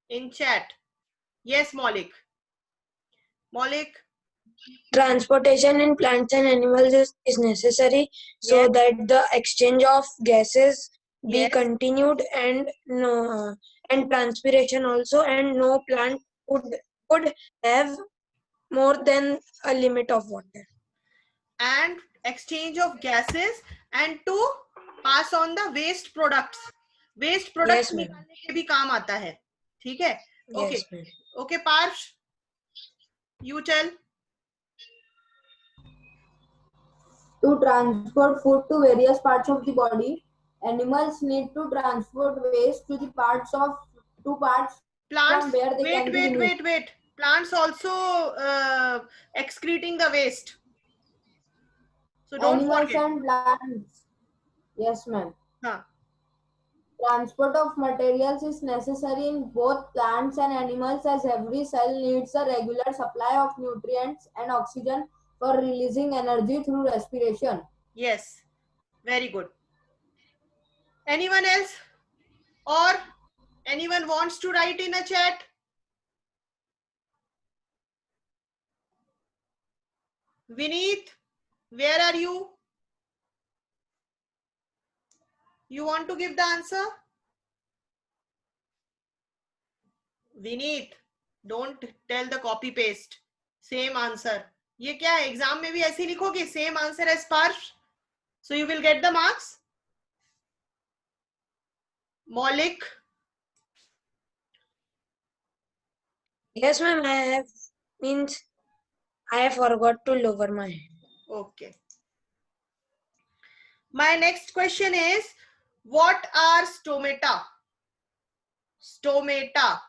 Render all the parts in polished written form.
in chat. Yes, Maulik. Transportation in plants and animals is necessary so Yes. that the exchange of gases be Yes. continued, and and transpiration also, and no plant would have more than a limit of water. And exchange of gases, and to pass on the waste products. Waste products Yes, ma'am. निकालने के भी काम आता है. ठीक है? Okay. Yes, ma'am. Okay, Parsh, you tell. To transport food to various parts of the body, animals need to transport waste to the parts Plants, from where they can be removed. wait. Plants also excreting the waste. So don't Animals forget. and plants. Yes, ma'am. Huh. Transport of materials is necessary in both plants and animals, as every cell needs a regular supply of nutrients and oxygen for releasing energy through respiration. Yes, very good. Anyone else? Or anyone wants to write in a chat? Vineet, where are you? You want to give the answer? Vineet, don't tell the copy paste. Same answer. ये क्या है? Exam में भी ऐसे लिखोगे? Same answer as Parsh. So you will get the marks. Maulik. Yes, ma'am. I have forgot to lower my hand. Okay. My next question is, what are stomata? Stomata.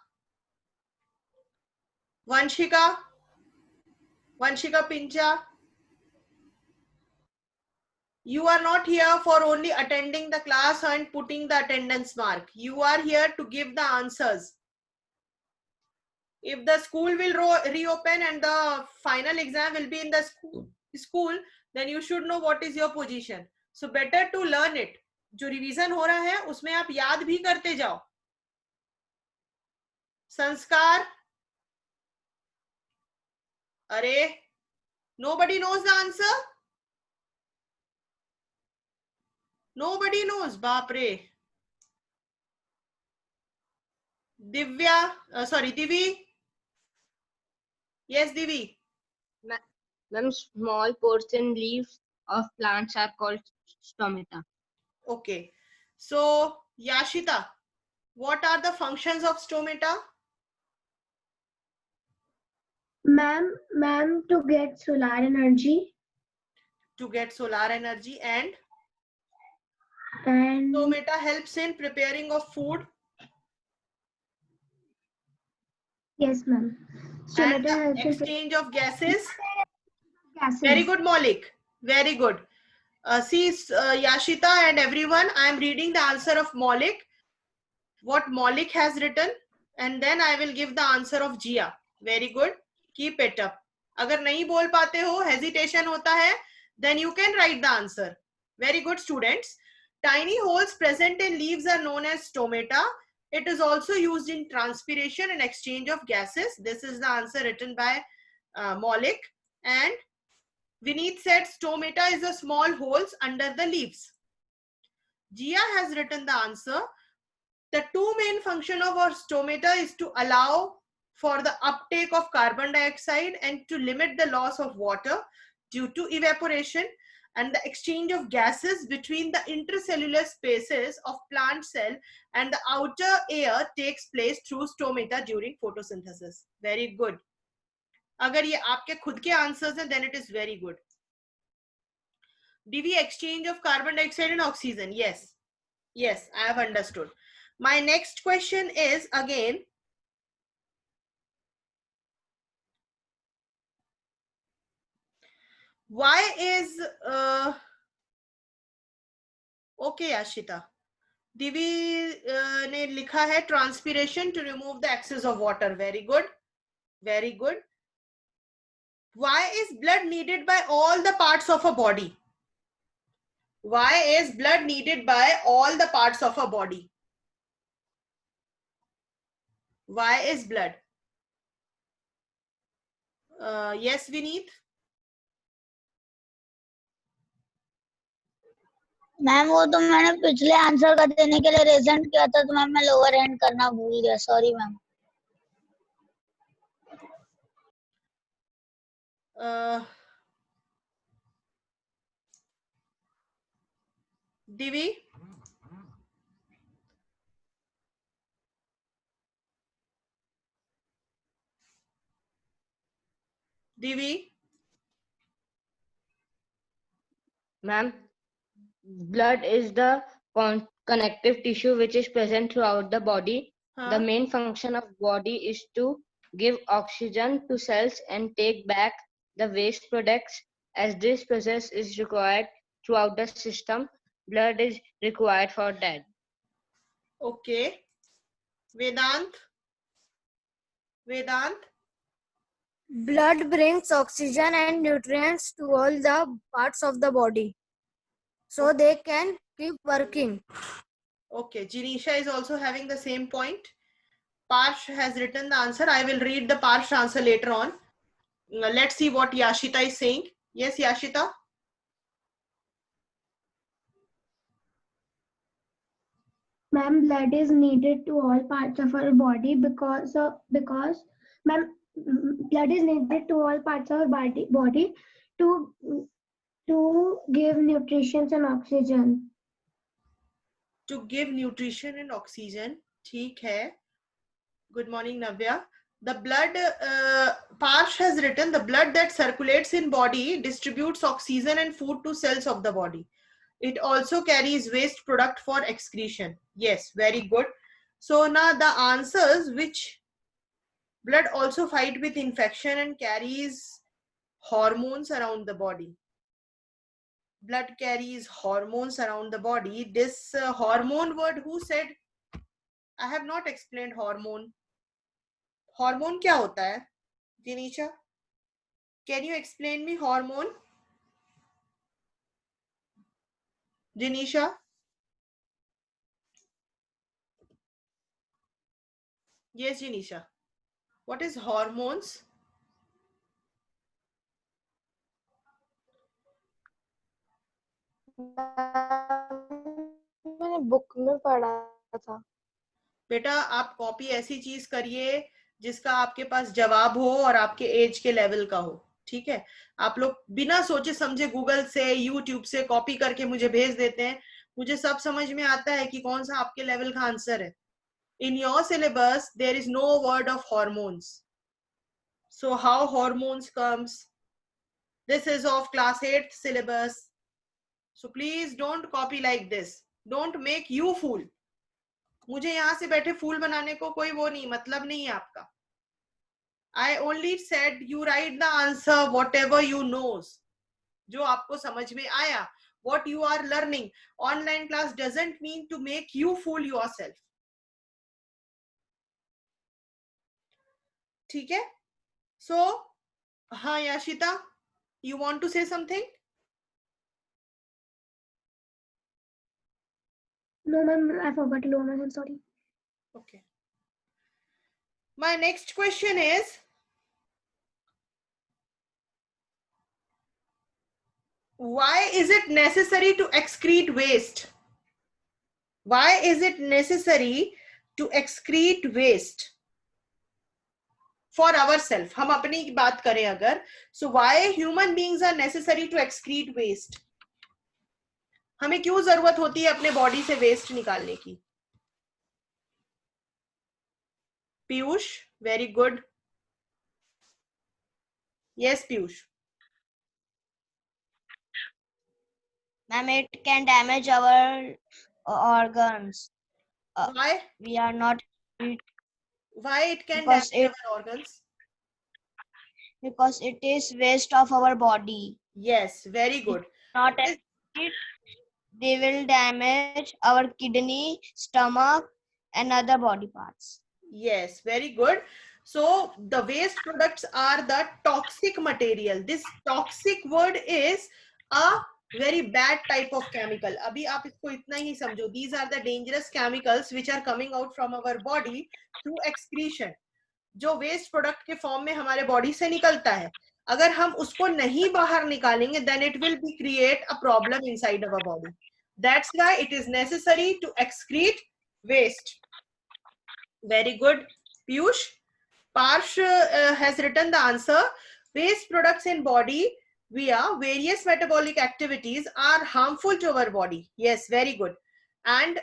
Vanshika Pincha. You are not here for only attending the class and putting the attendance mark. You are here to give the answers. If the school will reopen and the final exam will be in the school, then you should know what is your position. So better to learn it. जो revision हो रहा है उसमें आप याद भी करते जाओ. संस्कार. अरे, nobody knows the answer. Nobody knows. बाप रे. Divi. Yes, Divi. Ma'am, small portion leaves of plants are called stomata. Okay. So, Yashita, what are the functions of stomata? Ma'am, to get solar energy. To get solar energy, and stomata helps in preparing of food. Yes, ma'am. And the exchange of gases. Very good, Maulik. Very good. See, Yashita and everyone, I am reading the answer of Maulik. What Maulik has written, and then I will give the answer of Jia. Very good. Keep it up. अगर नहीं बोल पाते हो, hesitation होता है, then you can write the answer. Very good, students. Tiny holes present in leaves are known as stomata. It is also used in transpiration and exchange of gases. This is the answer written by Maulik. And Vineet said stomata is the small holes under the leaves. Jia has written the answer. The two main function of our stomata is to allow for the uptake of carbon dioxide and to limit the loss of water due to evaporation, and the exchange of gases between the intracellular spaces of plant cell and the outer air takes place through stomata during photosynthesis. Very good. अगर ये आपके खुद के answers हैं, then it is very good. DV exchange of carbon dioxide and oxygen. Yes, I have understood. My next question is again, why is okay, Ashita. Divi ने लिखा है transpiration to remove the excess of water. Very good. Very good. Why is blood needed by all the parts of a body? Why is blood needed by all the parts of a body? Why is blood? Yes, Vineet. Ma'am वो तो मैंने पिछले answer का देने के लिए Regent किया था, तो मैम मैं लोअर एंड करना भूल गया, sorry ma'am. Divi. Divi. Ma'am, blood is the connective tissue which is present throughout the body. The main function of body is to give oxygen to cells and take back the waste products. As this process is required throughout the system, blood is required for that. Okay. Vedant. Vedant. Blood brings oxygen and nutrients to all the parts of the body, so they can keep working. Okay, Jinisha is also having the same point. Parsh has written the answer. I will read the Parsh answer later on. Let's see what Yashita is saying. Yes, Yashita. Ma'am, blood is needed to all parts of our body because ma'am, blood is needed to all parts of our body to give nutrition and oxygen. To give nutrition and oxygen. ठीक है. Good morning, Navya. The blood, Parsh has written, the blood that circulates in body distributes oxygen and food to cells of the body. It also carries waste product for excretion. Yes, very good. So now the answers, which blood also fight with infection and carries hormones around the body. Blood carries hormones around the body. This hormone word, who said? I have not explained hormone. Hormone क्या होता है? Jinisha, can you explain me hormone? Jinisha? Yes, Jinisha. What is hormones? मैंने book में पढ़ा था। बेटा आप copy ऐसी चीज करिए जिसका आपके पास जवाब हो और आपके एज के लेवल का हो, ठीक है? आप लोग बिना सोचे समझे गूगल से, यूट्यूब से कॉपी करके मुझे भेज देते हैं। मुझे सब समझ में आता है कि कौन सा आपके लेवल का आंसर है। In your syllabus, there is no word of hormones. So how hormones comes? This is of class 8th syllabus. So please don't copy like this. Don't make you fool. मुझे यहाँ से बैठे फूल बनाने को कोई वो नहीं, मतलब नहीं है आपका। I only said you write the answer whatever you knows. जो आपको समझ में आया. What you are learning. Online class doesn't mean to make you fool yourself. ठीक है? So, हाँ याशिता, you want to say something? No, ma'am, I forgot to lower my hand, sorry. Okay. My next question is, why is it necessary to excrete waste? Why is it necessary to excrete waste? For ourselves, हम अपनी बात करें अगर, so why human beings are necessary to excrete waste? हमें क्यों जरूरत होती है अपने बॉडी से वेस्ट निकालने की? Piyush, very good. Yes, Piyush. Ma'am, it can damage our organs. Why? We are not. Why it can Because damage our organs? Because it is waste of our body. Yes, very good. Not it, they will damage our kidney, stomach, and other body parts. Yes, very good. So the waste products are the toxic material. This toxic word is a very bad type of chemical. अभी आप इसको इतना ही समझो. These are the dangerous chemicals which are coming out from our body through excretion. जो waste product के form में हमारे body से निकलता है, अगर हम उसको नहीं बाहर निकालेंगे, then it will be create a problem inside our body. That's why it is necessary to excrete waste. Very good, Piyush. Parsh has written the answer. Waste products in body via various metabolic activities are harmful to our body. Yes, very good. And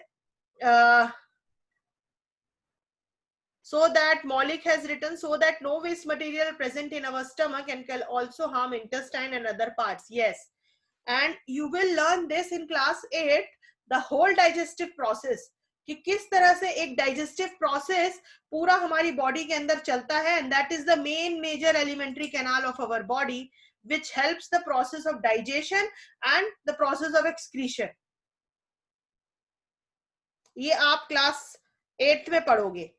so that Maulik has written, so that no waste material present in our stomach and can also harm intestine and other parts. Yes, and you will learn this in class 8, the whole digestive process, कि किस तरह से एक digestive process पूरा हमारी body के अंदर चलता है, and that is the main major alimentary canal of our body which helps the process of digestion and the process of excretion. ये आप class 8th में पढ़ोगे.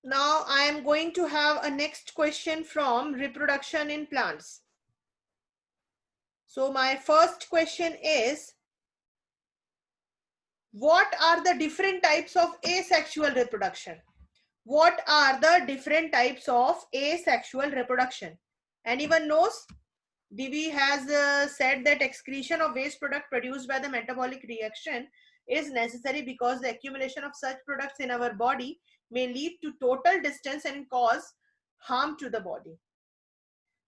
Now I am going to have a next question from reproduction in plants. So my first question is, what are the different types of asexual reproduction? What are the different types of asexual reproduction? Anyone knows? Divi has said that excretion of waste product produced by the metabolic reaction is necessary because the accumulation of such products in our body may lead to total distance and cause harm to the body.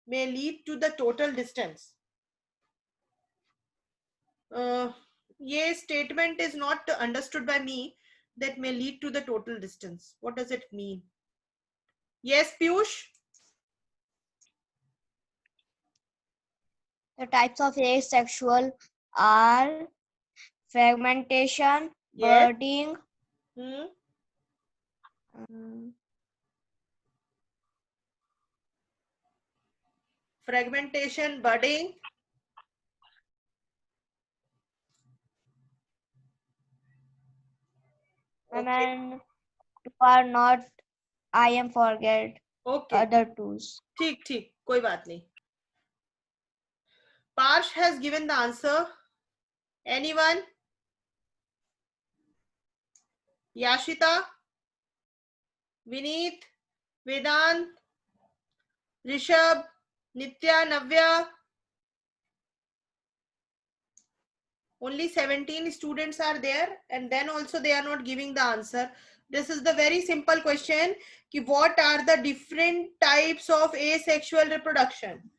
May lead to the total distance. Ye statement is not understood by me, that may lead to the total distance. What does it mean? Yes, Piyush? The types of asexual are fragmentation, Yes. budding, Fragmentation, budding, and then two are not, I am forget okay. other twos. ठीक ठीक, कोई बात नहीं. Parsh has given the answer. Anyone? Yashita, Vineet, Vedant, Rishabh, Nitya, Navya. Only 17 students are there, and then also they are not giving the answer. This is the very simple question, ki what are the different types of asexual reproduction?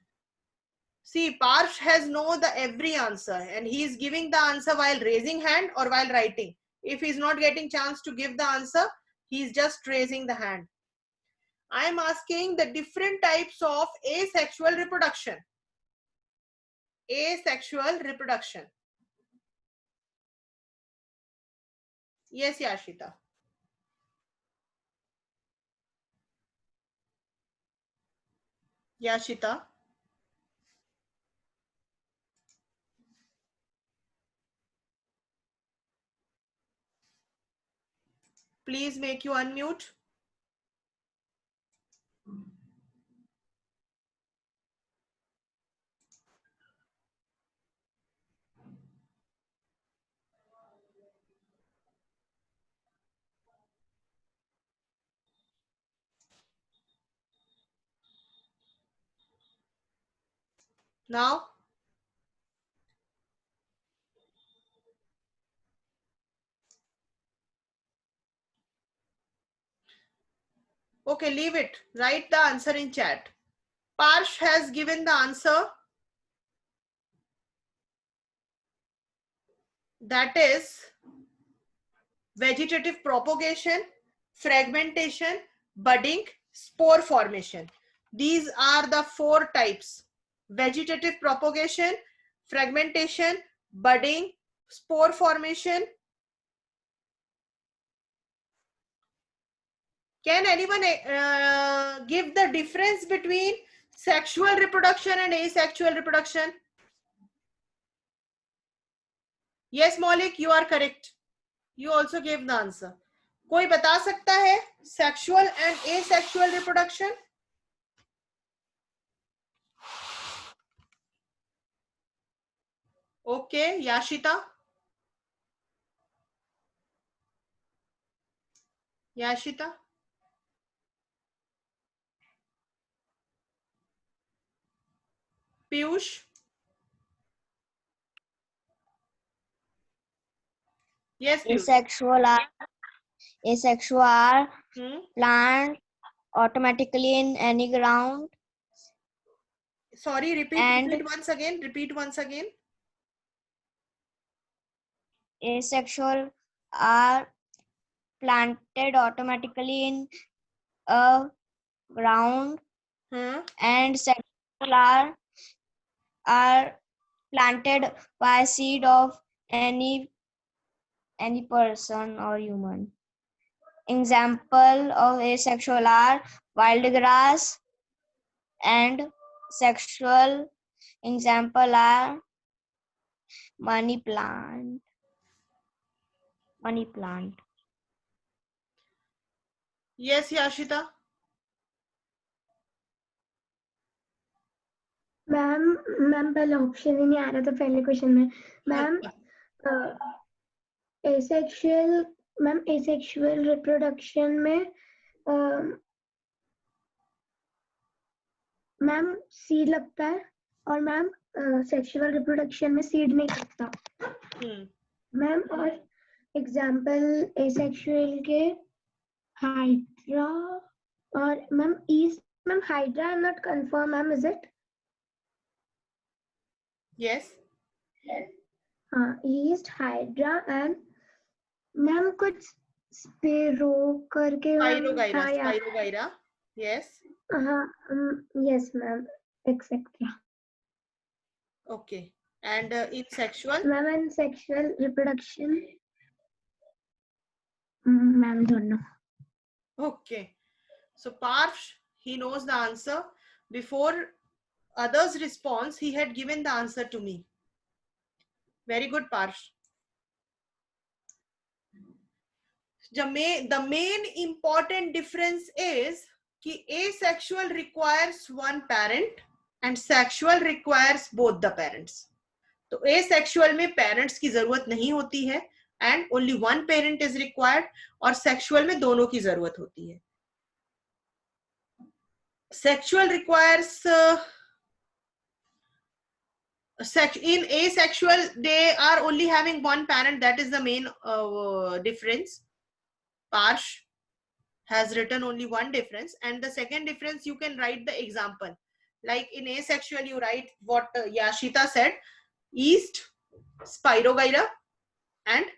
See, Parsh has know the every answer, and he is giving the answer while raising hand or while writing. If he is not getting chance to give the answer, he is just raising the hand. I am asking the different types of asexual reproduction. Asexual reproduction. Yes, Yashita. Yashita. Please make you unmute. Now, okay, leave it. Write the answer in chat. Parsh has given the answer. That is vegetative propagation, fragmentation, budding, spore formation. These are the 4 types. Vegetative propagation, fragmentation, budding, spore formation. Can anyone give the difference between sexual reproduction and asexual reproduction? Yes, Maulik, you are correct. You also gave the answer. कोई बता सकता है sexual and asexual reproduction? Okay, Yashita. Yashita. Piyush. Yes, Piyush. Asexual are plant automatically in any ground. Sorry, repeat once again. Repeat once again. Asexual are planted automatically in a ground, and sexual are planted by seed of any person or human. Example of asexual are wild grass, and sexual example are money plant. Yes, Yashita. Ma'am पहले option ही नहीं आ रहा था पहले question में ma'am asexual reproduction में ma'am seed लगता है और मैम सेक्सुअल रिप्रोडक्शन में सीड नहीं लगता मैम और एग्जांपल एसेक्सुअल के हाइड्रा और ma'am east ma'am hydra I am not confirm ma'am is it Yes. हाँ ईस्ट हाइड्रा एंड मैम कुछ स्पेरो करके Spirogyra. Yes. Yes ma'am, etc. Okay. And in sexual? Ma'am, in sexual reproduction, ma'am don't know. Okay. So Parsh, he knows the answer. Before others' response, he had given the answer to me. Very good, Parsh. The main important difference is कि asexual requires one parent and sexual requires both the parents. तो asexual में parents की जरूरत नहीं होती है and only one parent is required और sexual में दोनों की जरूरत होती है. Sexual requires in asexual they are only having one parent. That is the main difference. Parsh has written only one difference, and the second difference you can write the example. Like in asexual you write what Yashita said, yeast, Spirogyra and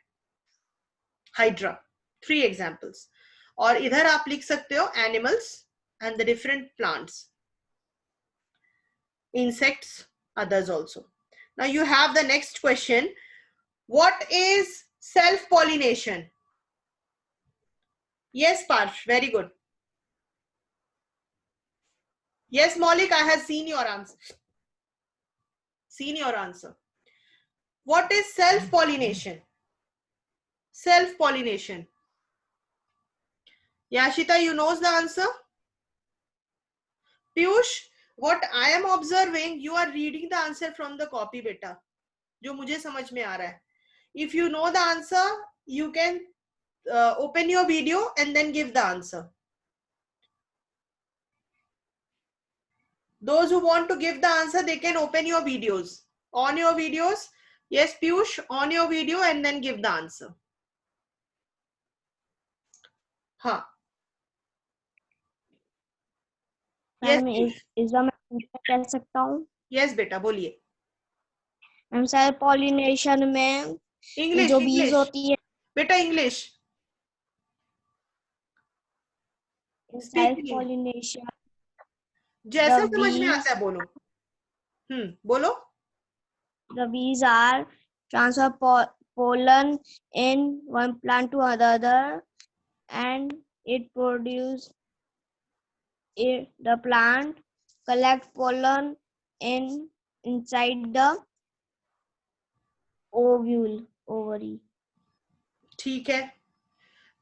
Hydra. 3 examples. और इधर आप लिख सकते हो animals and the different plants, insects, others also. Now you have the next question. What is self-pollination? Yes, Parsh, very good. Yes, Maulik, I have seen your answer. What is self-pollination? Self-pollination. Yashita, you knows the answer? Piyush, what I am observing, you are reading the answer from the copy, beta. जो मुझे समझ में आ रहा है. If you know the answer, you can open your video and then give the answer. Those who want to give the answer, they can open your videos. On your videos. Yes, Piyush, on your video and then give the answer. हाँ. Yes, इसका मैं कह सकता हूँ? Yes, बेटा बोलिए. Ma'am self pollination में जो बीज होती है बेटा इंग्लिश. सेल्फ पॉलिनेशन जैसा समझ में आता है बोलो. बोलो. The bees are transfer pollen in one plant to another, and it produce it. The plant collect pollen inside the ovary. ठीक है.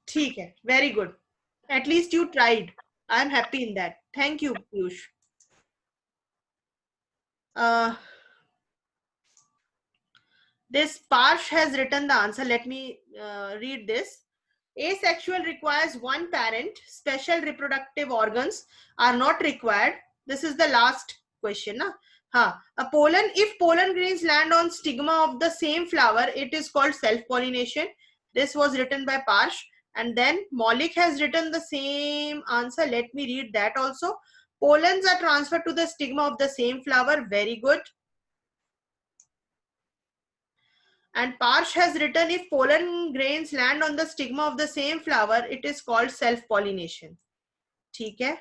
ठीक है. Very good. At least you tried. I am happy in that. Thank you, Piyush. This Parsh has written the answer. Let me read this. Asexual requires one parent. Special reproductive organs are not required. This is the last question. If pollen grains land on stigma of the same flower, it is called self-pollination. This was written by Parsh. And then Maulik has written the same answer. Let me read that also. Pollens are transferred to the stigma of the same flower. Very good. And Parsh has written, if pollen grains land on the stigma of the same flower, it is called self-pollination. ठीक है?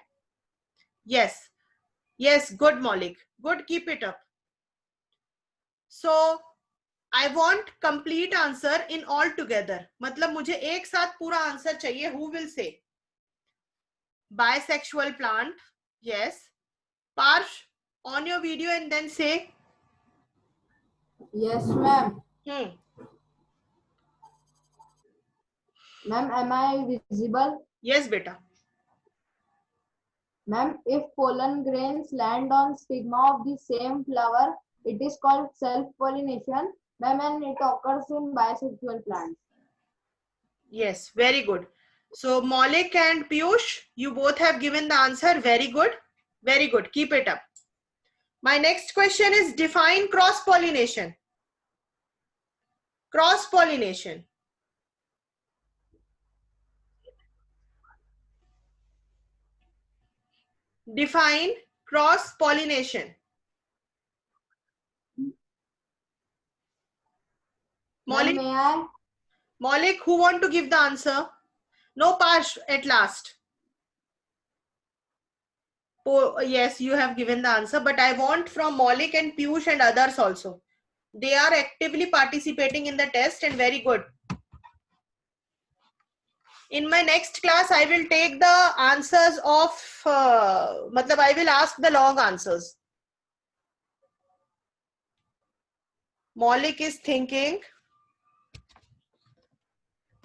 Yes. Yes, good Maulik. Good, keep it up. So, I want complete answer in all together. मतलब मुझे एक साथ पूरा answer चाहिए. Who will say? Bisexual plant. Yes. Parsh, on your video and then say. Yes, ma'am. Ma'am, am I visible? Yes, beta. Ma'am, if pollen grains land on stigma of the same flower, it is called self-pollination. Ma'am, and it occurs in bisexual plants. Yes, very good. So Maulik and Piyush, you both have given the answer. Very good. Very good. Keep it up. My next question is define cross-pollination. Cross-pollination. Define cross-pollination. Maulik, May I? Maulik, who want to give the answer? No, Parsh at last. Oh, yes, you have given the answer, but I want from Maulik and Piyush and others also. They are actively participating in the test and very good. In my next class, I will take the answers of, I will ask the long answers. Maulik is thinking.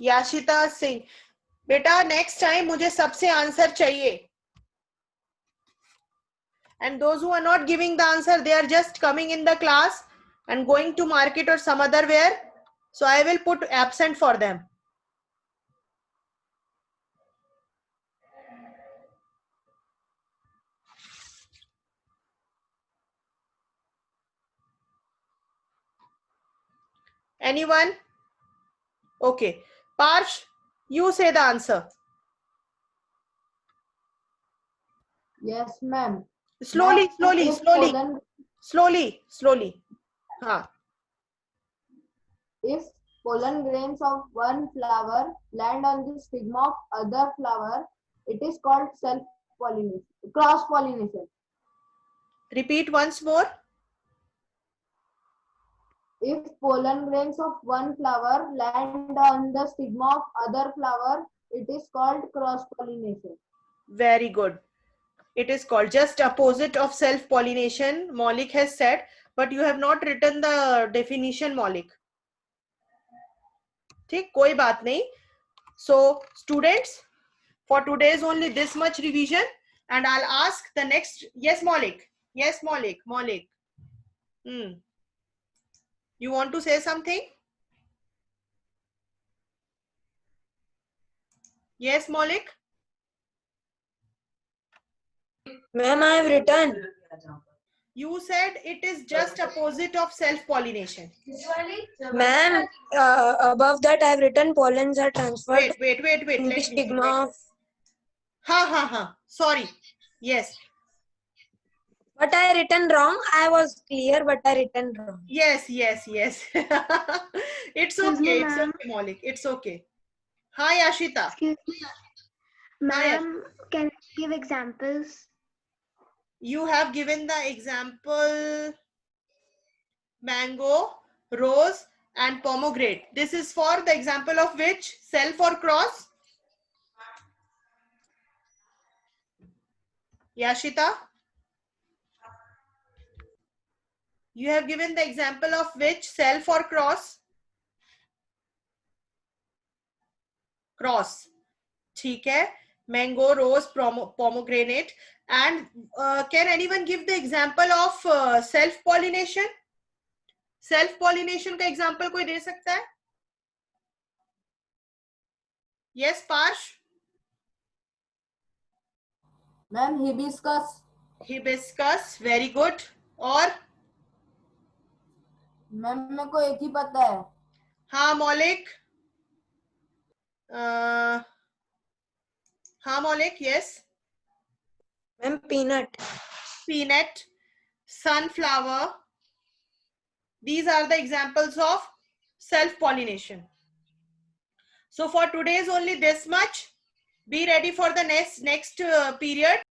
Yashita Singh. Beta, next time मुझे सबसे answer चाहिए. And those who are not giving the answer, they are just coming in the class and going to market or some other where. So I will put absent for them. Anyone? Okay. Parsh, you say the answer. Yes, ma'am. Slowly, Ma'am, slowly, if slowly. pollen- Slowly. Haan. If pollen grains of one flower land on the stigma of other flower, it is called self-pollination, cross-pollination. Repeat once more. If pollen grains of one flower land on the stigma of other flower, it is called cross-pollination. Very good. It is called just opposite of self-pollination, Maulik has said, but you have not written the definition, Maulik. ठीक, कोई बात नहीं. So, students, for today is only this much revision, and I'll ask the next. Yes, Maulik. Yes, Maulik. You want to say something? Yes, Maulik. Ma'am, I have written. You said it is just opposite of self-pollination. Ma'am, above that I have written pollens are transferred Wait. in Let the me stigma of. Ha. Sorry. Yes. But I written wrong. I was clear, but I written wrong. Yes. It's okay. It's okay, Maulik. It's okay. Hi, Ashita. Excuse me. Ma'am, can you give examples? You have given the example mango, rose, and pomegranate. This is for the example of which? Self or cross? Yashita? You have given the example of which? Self or cross? Cross. ठीक है. Mango, rose, pomegranate. And can anyone give the example of self-pollination? Self pollination का example कोई दे सकता है? Yes parched? Ma'am hibiscus. Hibiscus, very good. और ma'am मेरे को एक ही पता है। हाँ मौलिक, हाँ मौलिक, yes. Ma'am peanut. Peanut, sunflower. These are the examples of self-pollination. So for today is only this much. Be ready for the next period.